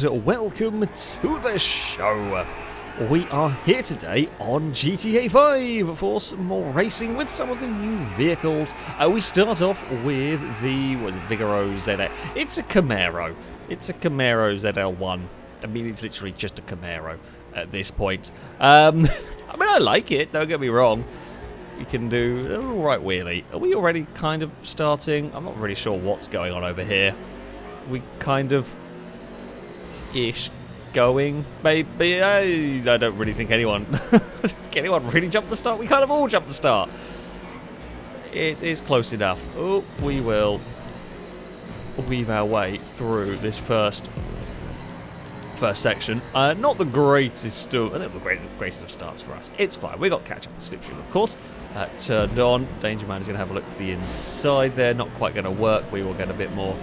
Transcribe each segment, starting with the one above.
welcome to the show. We are here today on GTA 5 for some more racing with some of the new vehicles. We start off with the Vigoro ZL. It's a Camaro. It's a Camaro ZL1. I mean, it's literally just a Camaro at this point. I mean, I like it, don't get me wrong. You can do an alright wheelie. Are we already kind of starting? I'm not really sure what's going on over here. We kind of ish going, maybe. I don't really think anyone really jumped the start. We kind of all jumped the start. It is close enough. Oh, we will weave our way through this first section. Not the greatest of starts for us. It's fine. We got catch up the slipstream, of course. Turned on. Danger Man is going to have a look to the inside there. Not quite going to work. We will get a bit more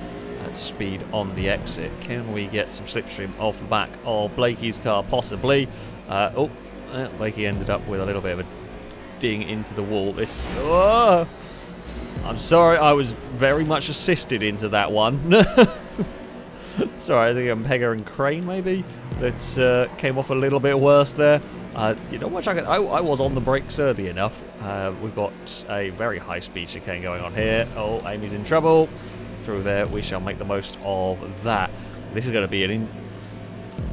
speed on the exit. Can we get some slipstream off the back of Blakey's car? Possibly. Blakey ended up with a little bit of a ding into the wall. I'm sorry, I was very much assisted into that one. Sorry, I think Pega and Crane maybe that came off a little bit worse there. You know what? I was on the brakes early enough. We've got a very high speed chicane going on here. Oh, Amy's in trouble. Through there, we shall make the most of that. This is going to be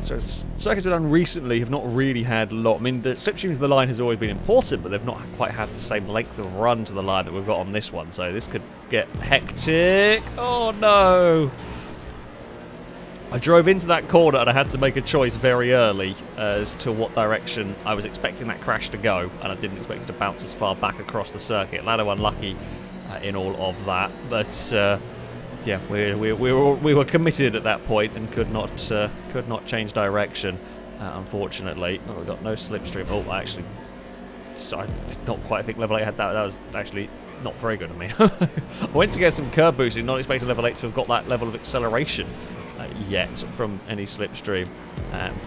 so circuits we've done recently have not really had a lot. I mean, the slipstreams of the line has always been important, but they've not quite had the same length of run to the line that we've got on this one. So this could get hectic. Oh no! I drove into that corner and I had to make a choice very early as to what direction I was expecting that crash to go, and I didn't expect it to bounce as far back across the circuit. Ladder unlucky in all of that, but yeah, we were committed at that point and could not change direction, unfortunately. Oh, we've got no slipstream. Oh, I did not quite think level 8 had that. That was actually not very good of me. I went to get some curb boosting, not expecting level 8 to have got that level of acceleration yet from any slipstream,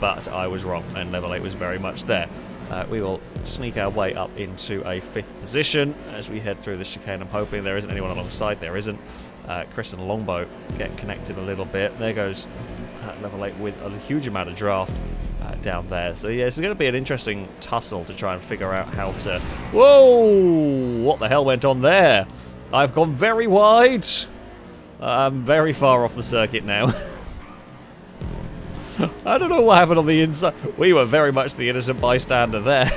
but I was wrong, and level 8 was very much there. We will sneak our way up into a 5th position as we head through the chicane. I'm hoping there isn't anyone alongside. There isn't. Chris and Longbow get connected a little bit. There goes level 8 with a huge amount of draft down there. So yeah, it's going to be an interesting tussle to try and figure out how to... Whoa! What the hell went on there? I've gone very wide. I'm very far off the circuit now. I don't know what happened on the inside. We were very much the innocent bystander there.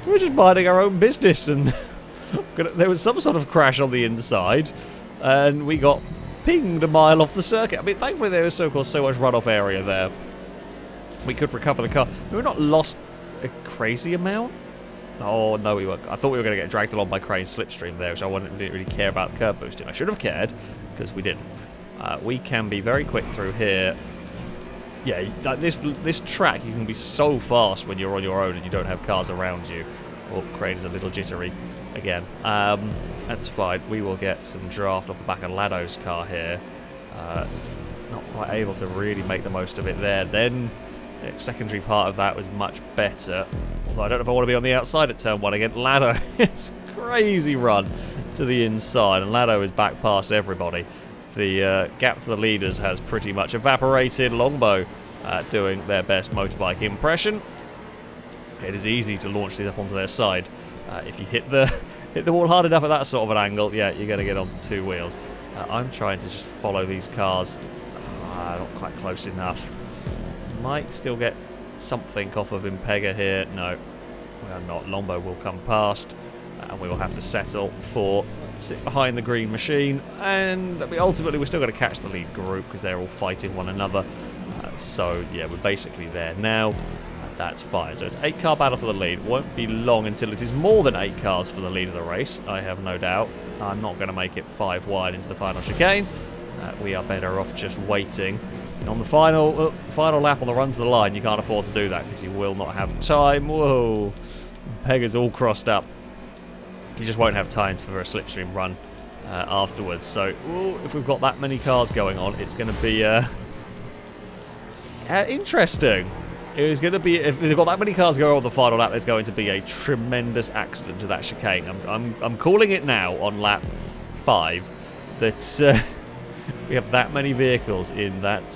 We were just minding our own business, and there was some sort of crash on the inside, and we got pinged a mile off the circuit. I mean, thankfully there was so much runoff area there. We could recover the car. We were not lost a crazy amount. Oh no, we were. I thought we were going to get dragged along by Crane's slipstream there, which I didn't really care about curb boosting. I should have cared, because we didn't. We can be very quick through here. Yeah, this track, you can be so fast when you're on your own and you don't have cars around you. Oh, Crane's a little jittery again. That's fine. We will get some draft off the back of Lado's car here. Not quite able to really make the most of it there. Then the secondary part of that was much better. Although I don't know if I want to be on the outside at turn 1 again. Lado, it's a crazy run to the inside, and Lado is back past everybody. The gap to the leaders has pretty much evaporated. Longbow doing their best motorbike impression. It is easy to launch these up onto their side. If you hit the wall hard enough at that sort of an angle, yeah, you're going to get onto 2 wheels. I'm trying to just follow these cars. Not quite close enough. Might still get something off of Impega here. No, we are not. Longbow will come past, and we will have to settle for sit behind the green machine, and I mean, ultimately we're still going to catch the lead group because they're all fighting one another. So yeah, we're basically there now. That's fine. So it's 8-car battle for the lead. Won't be long until it is more than 8 cars for the lead of the race, I have no doubt. I'm not going to make it 5 wide into the final chicane. We are better off just waiting. And on the final lap on the run to the line, you can't afford to do that because you will not have time. Whoa. Pega's all crossed up. You just won't have time for a slipstream run afterwards. So if we've got that many cars going on, it's going to be interesting. It's going to be, if they've got that many cars going on the final lap, there's going to be a tremendous accident to that chicane. I'm calling it now on lap 5 that we have that many vehicles in that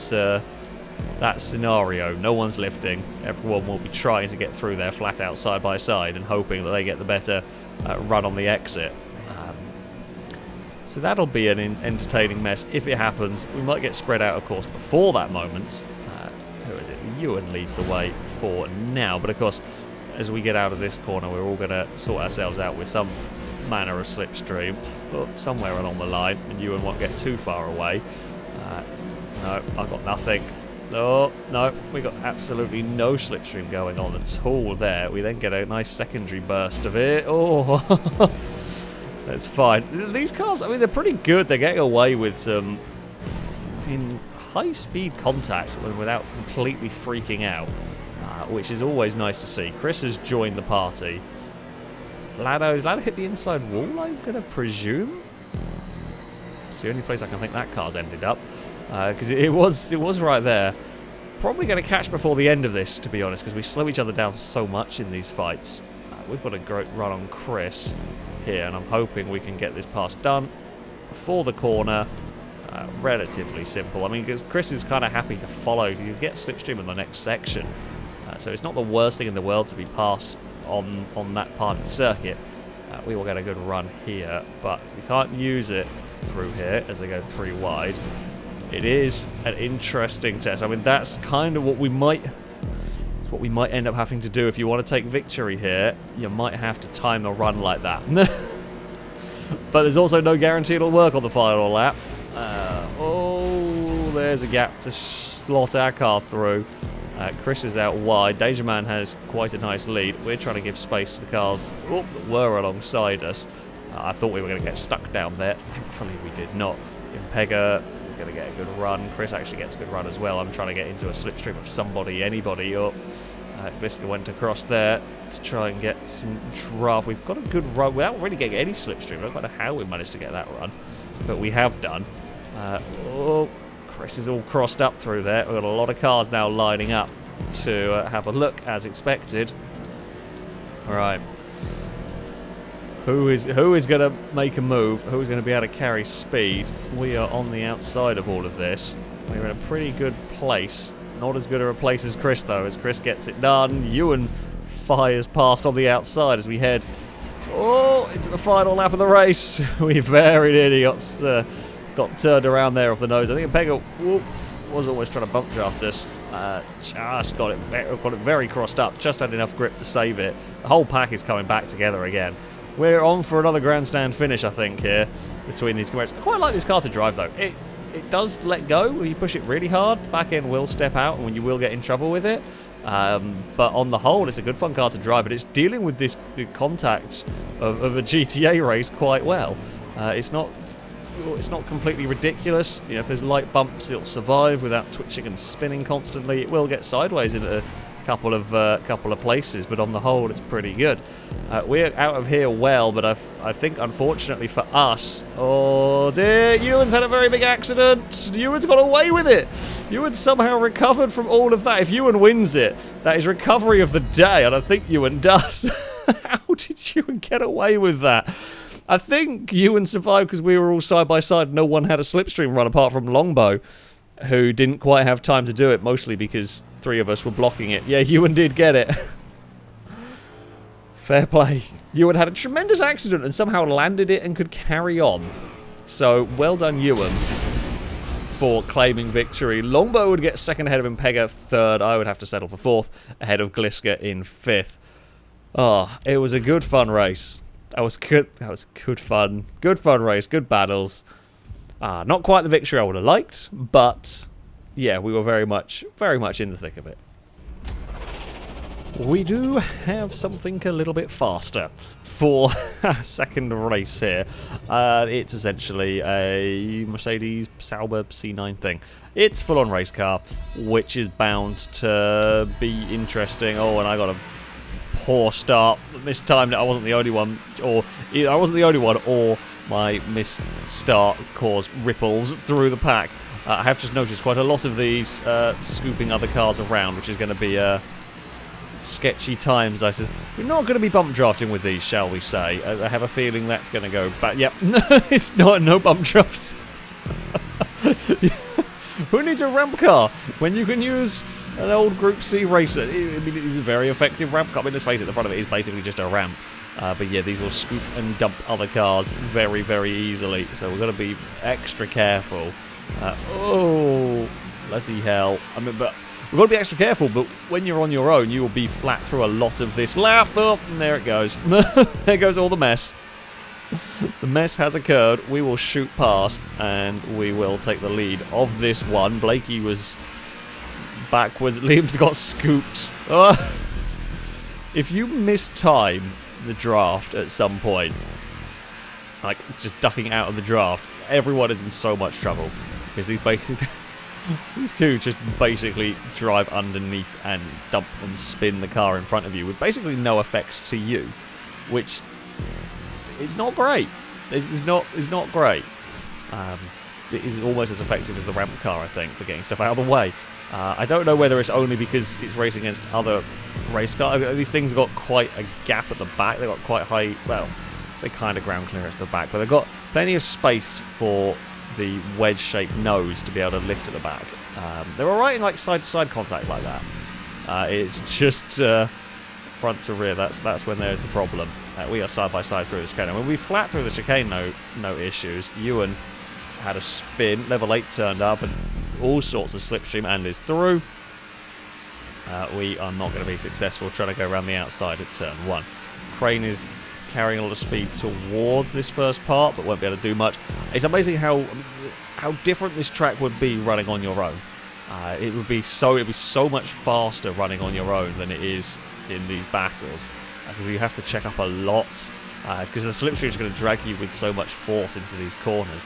that scenario, no one's lifting. Everyone will be trying to get through there flat out side by side and hoping that they get the better run on the exit. So that'll be an entertaining mess if it happens. We might get spread out, of course, before that moment. Who is it? Ewan leads the way for now. But, of course, as we get out of this corner, we're all going to sort ourselves out with some manner of slipstream somewhere along the line. And Ewan won't get too far away. No, I've got nothing. No, we got absolutely no slipstream going on at all there. We then get a nice secondary burst of it. Oh, that's fine. These cars, I mean, they're pretty good. They're getting away with some high-speed contact without completely freaking out, which is always nice to see. Chris has joined the party. Did Lado hit the inside wall, I'm going to presume? It's the only place I can think that car's ended up. Because it was right there. Probably going to catch before the end of this, to be honest, because we slow each other down so much in these fights. We've got a great run on Chris here, and I'm hoping we can get this pass done before the corner. Relatively simple. I mean, because Chris is kind of happy to follow. You get slipstream in the next section, so it's not the worst thing in the world to be passed on that part of the circuit. We will get a good run here, but we can't use it through here as they go 3 wide. It is an interesting test. I mean, that's kind of what we might end up having to do if you want to take victory here. You might have to time the run like that. But there's also no guarantee it'll work on the final lap. Oh, there's a gap to slot our car through. Chris is out wide. Danger Man has quite a nice lead. We're trying to give space to the cars that were alongside us. I thought we were going to get stuck down there. Thankfully, we did not. Impega is going to get a good run. Chris actually gets a good run as well. I'm trying to get into a slipstream of somebody, anybody. Bliska went across there to try and get some draft. We've got a good run without really getting any slipstream. I don't know how we managed to get that run, but we have done. Chris is all crossed up through there. We've got a lot of cars now lining up to have a look as expected. All right. Who is going to make a move? Who's going to be able to carry speed? We are on the outside of all of this. We're in a pretty good place. Not as good a place as Chris, though, as Chris gets it done. Ewan fires past on the outside as we head into the final lap of the race. We very nearly got turned around there off the nose. I think Pega was almost trying to bump draft us. Just got it very crossed up. Just had enough grip to save it. The whole pack is coming back together again. We're on for another grandstand finish, I think, here between these competitors. I quite like this car to drive, though. It does let go when you push it really hard. The back end will step out, and you will get in trouble with it. But on the whole, it's a good fun car to drive, and it's dealing with the contact of a GTA race quite well. It's not completely ridiculous. You know, if there's light bumps, it'll survive without twitching and spinning constantly. It will get sideways in a couple of places, but on the whole, it's pretty good. We're out of here well, but I think, unfortunately for us, oh dear, Ewan's had a very big accident. Ewan's got away with it. Ewan somehow recovered from all of that. If Ewan wins it, that is recovery of the day, and I think Ewan does. How did Ewan get away with that? I think Ewan survived because we were all side by side. No one had a slipstream run apart from Longbow, who didn't quite have time to do it, mostly because 3 of us were blocking it. Yeah, Ewan did get it. Fair play. Ewan had a tremendous accident and somehow landed it and could carry on. So, well done, Ewan, for claiming victory. Longbow would get second ahead of Impega, third. I would have to settle for fourth, ahead of Gliska in fifth. Oh, it was a good fun race. That was good fun. Good fun race, good battles. Not quite the victory I would have liked, but yeah, we were very much in the thick of it. We do have something a little bit faster for our second race here. It's essentially a Mercedes Sauber C9 thing. It's full-on race car, which is bound to be interesting. Oh, and I got a poor start. This time I wasn't the only one, or my missed start caused ripples through the pack. I have just noticed quite a lot of these scooping other cars around, which is going to be sketchy times. I said, we're not going to be bump drafting with these, shall we say? I have a feeling that's going to go back. Yep, it's not no bump drafts. Who needs a ramp car when you can use an old Group C racer? I mean, it is a very effective ramp car. I mean, let's face it, the front of it is basically just a ramp. But yeah, these will scoop and dump other cars very, very easily. So we've got to be extra careful. Oh, bloody hell. I mean, but we've got to be extra careful, but when you're on your own, you will be flat through a lot of this lap. Oh, and there it goes. There goes all the mess. The mess has occurred. We will shoot past, and we will take the lead of this one. Blakey was backwards. Liam's got scooped. If you mistime the draft at some point, like just ducking out of the draft, everyone is in so much trouble, because these two just basically drive underneath and dump and spin the car in front of you with basically no effect to you, which is not great. It's not great. It is almost as effective as the ramp car, I think, for getting stuff out of the way. I don't know whether it's only because it's racing against other race cars. These things have got quite a gap at the back. They've got quite high, well, say kind of ground clearance at the back, but they've got plenty of space for the wedge-shaped nose to be able to lift at the back. They're alright in like side-to-side contact like that. It's just front to rear. That's when there's the problem. We are side by side through the chicane. When we flat through the chicane, no issues. Ewan had a spin. Level 8 turned up and all sorts of slipstream and is through. We are not going to be successful trying to go around the outside at turn 1. Crane is carrying a lot of speed towards this first part, but won't be able to do much. It's amazing how different this track would be running on your own. It would be so much faster running on your own than it is in these battles, because you have to check up a lot, because the slipstream is going to drag you with so much force into these corners.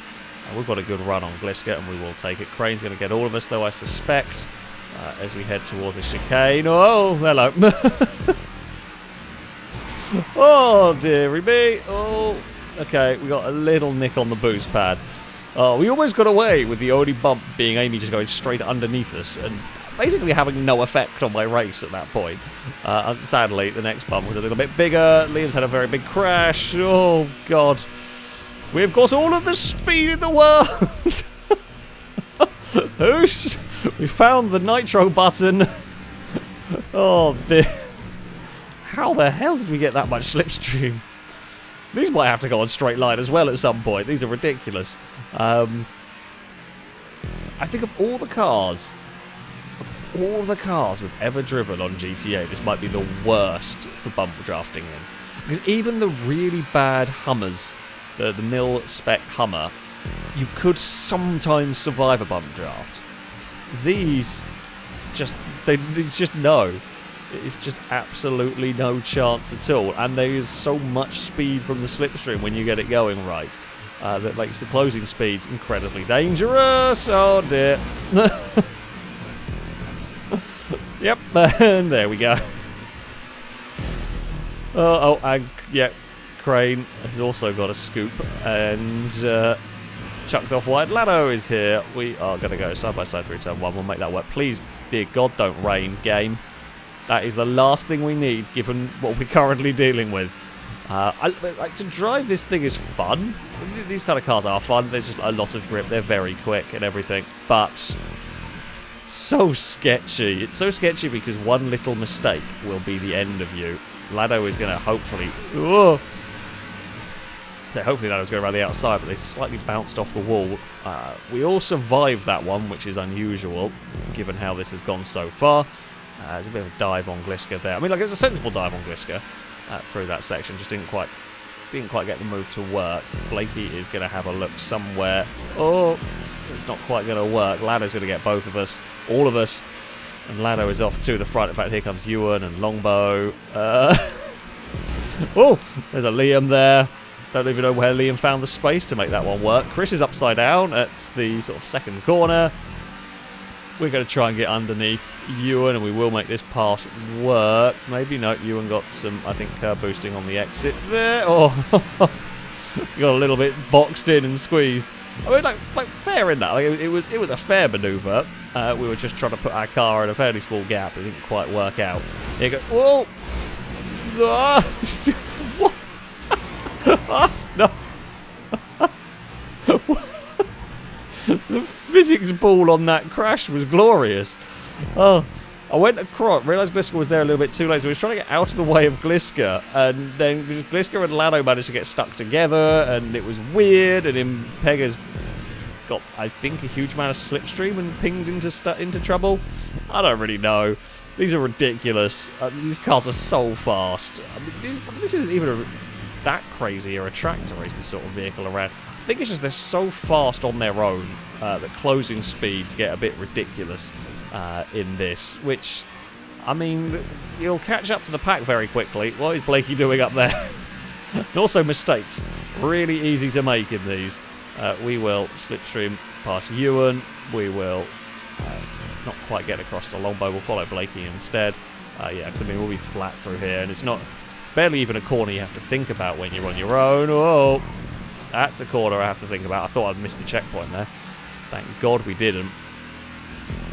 We've got a good run on Gliska, and we will take it. Crane's going to get all of us, though, I suspect, as we head towards the chicane. Oh, hello. Oh, dearie me. Oh, okay, we got a little nick on the boost pad. Oh, we almost got away with the only bump being Amy just going straight underneath us and basically having no effect on my race at that point. Sadly, the next bump was a little bit bigger. Liam's had a very big crash. Oh, God. We've got all of the speed in the world. We found the nitro button. Oh, dear. How the hell did we get that much slipstream? These might have to go on straight line as well at some point. These are ridiculous. I think of all the cars we've ever driven on GTA, this might be the worst for bump drafting in. Because even the really bad Hummers, the mil-spec Hummer, you could sometimes survive a bump draft. These just no. It's just absolutely no chance at all, and there is so much speed from the slipstream when you get it going right that makes the closing speeds incredibly dangerous. Oh dear. Yep, and there we go. And yeah, Crane has also got a scoop and chucked off wide. Lado is here. We are going to go side by side through turn 1. We'll make that work. Please, dear God, don't rain, game. That is the last thing we need, given what we're currently dealing with. Like to drive this thing is fun. These kind of cars are fun. There's just a lot of grip. They're very quick and everything, but so sketchy. It's so sketchy because one little mistake will be the end of you. Lado is going to hopefully. So hopefully Lado's going around the outside, but they slightly bounced off the wall. We all survived that one, which is unusual, given how this has gone so far. There's a bit of a dive on Gliska there. I mean, like, it was a sensible dive on Gliska through that section. Just didn't quite get the move to work. Blakey is going to have a look somewhere. Oh, it's not quite going to work. Lado's going to get both of us, all of us, and Lado is off to the front. In fact, here comes Ewan and Longbow. Oh, there's a Liam there. Don't even know where Liam found the space to make that one work. Chris is upside down at the sort of second corner. We're going to try and get underneath Ewan, and we will make this pass work. Maybe not. Ewan got some, I think, boosting on the exit there. Oh, got a little bit boxed in and squeezed. I mean, like fair in that. Like, it was a fair manoeuvre. We were just trying to put our car in a fairly small gap. It didn't quite work out. Here you go. Whoa! What? No. The physics ball on that crash was glorious. Oh, I went across, realised Gliska was there a little bit too late, so I was trying to get out of the way of Gliska, and then Gliska and Lado managed to get stuck together, and it was weird, and Impega's got, I think, a huge amount of slipstream and pinged into trouble. I don't really know. These are ridiculous. These cars are so fast. I mean, this isn't even that crazy or a track to race this sort of vehicle around. I think it's just they're so fast on their own that closing speeds get a bit ridiculous in this, which, I mean, you'll catch up to the pack very quickly. What is Blakey doing up there? And also mistakes. Really easy to make in these. We will slipstream past Ewan. We will not quite get across the Longbow. We'll follow Blakey instead. Yeah, because I mean, we'll be flat through here, and it's barely even a corner you have to think about when you're on your own. Oh, that's a corner I have to think about. I thought I'd missed the checkpoint there. Thank God we didn't.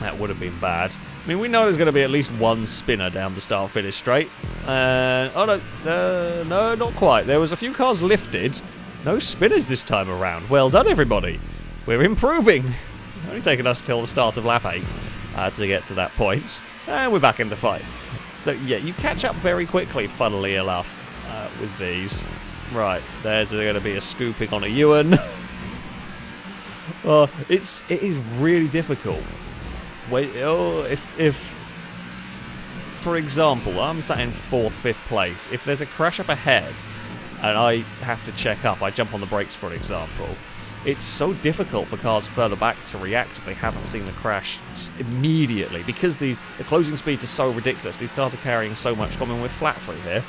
That would have been bad. I mean, we know there's going to be at least one spinner down the start-finish straight. Oh, no, no, not quite. There was a few cars lifted. No spinners this time around. Well done, everybody. We're improving. Only taken us till the start of lap 8 to get to that point. And we're back in the fight. So, yeah, you catch up very quickly, funnily enough, with these. Right, there's going to be a scooping on a Ewan. It is really difficult. If, for example, I'm sat in 4th, 5th place. If there's a crash up ahead and I have to check up, I jump on the brakes, for example. It's so difficult for cars further back to react if they haven't seen the crash immediately, because the closing speeds are so ridiculous. These cars are carrying so much. I mean, we're flat through here.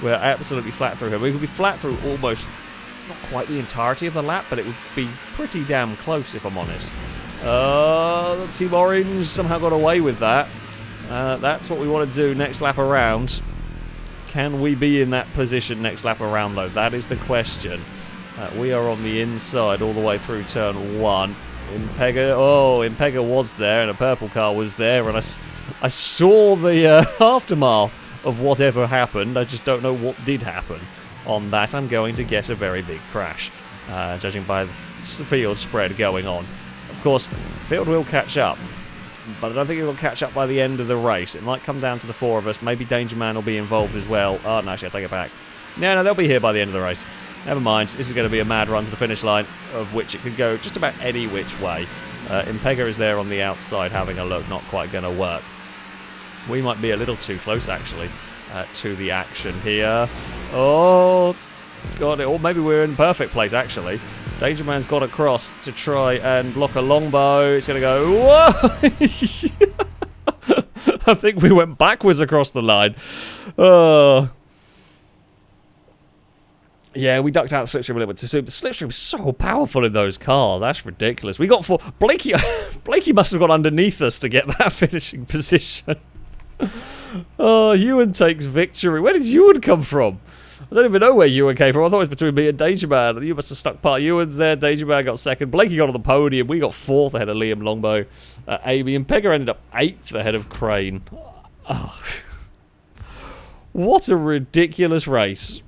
We're absolutely flat through here. We could be flat through almost, not quite the entirety of the lap, but it would be pretty damn close, if I'm honest. Team Orange somehow got away with that. That's what we want to do next lap around. Can we be in that position next lap around, though? That is the question. We are on the inside all the way through turn 1. Impega was there, and a purple car was there, and I saw the aftermath of whatever happened. I just don't know what did happen on that. I'm going to guess a very big crash, judging by the field spread going on. Of course, field will catch up, but I don't think it will catch up by the end of the race. It might come down to the 4 of us. Maybe Danger Man will be involved as well. Oh, no, actually, I take it back. No, they'll be here by the end of the race. Never mind, this is going to be a mad run to the finish line, of which it could go just about any which way. Impega is there on the outside having a look, not quite going to work. We might be a little too close, actually, to the action here. Oh, God, or maybe we're in perfect place, actually. Danger Man's got across to try and block a longbow. It's going to go, whoa! I think we went backwards across the line. Oh. Yeah, we ducked out the slipstream a little bit too soon. The slipstream was so powerful in those cars. That's ridiculous. We got 4. Blakey must have got underneath us to get that finishing position. Oh, Ewan takes victory. Where did Ewan come from? I don't even know where Ewan came from. I thought it was between me and Danger Man. You must have stuck part. Ewan's there. Danger Man got 2nd. Blakey got on the podium. We got 4th ahead of Liam Longbow. Amy and Pegger ended up 8th ahead of Crane. Oh. What a ridiculous race.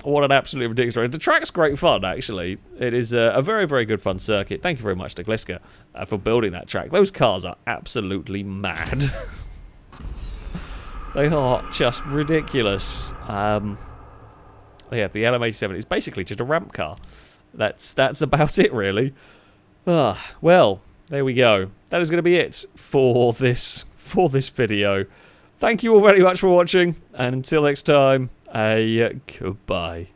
What an absolutely ridiculous race. The track's great fun, actually. It is a very, very good fun circuit. Thank you very much to Gliska for building that track. Those cars are absolutely mad. They are just ridiculous. Yeah, the LM87 is basically just a ramp car. That's about it, really. Well, there we go. That is going to be it for this video. Thank you all very much for watching, and until next time, goodbye.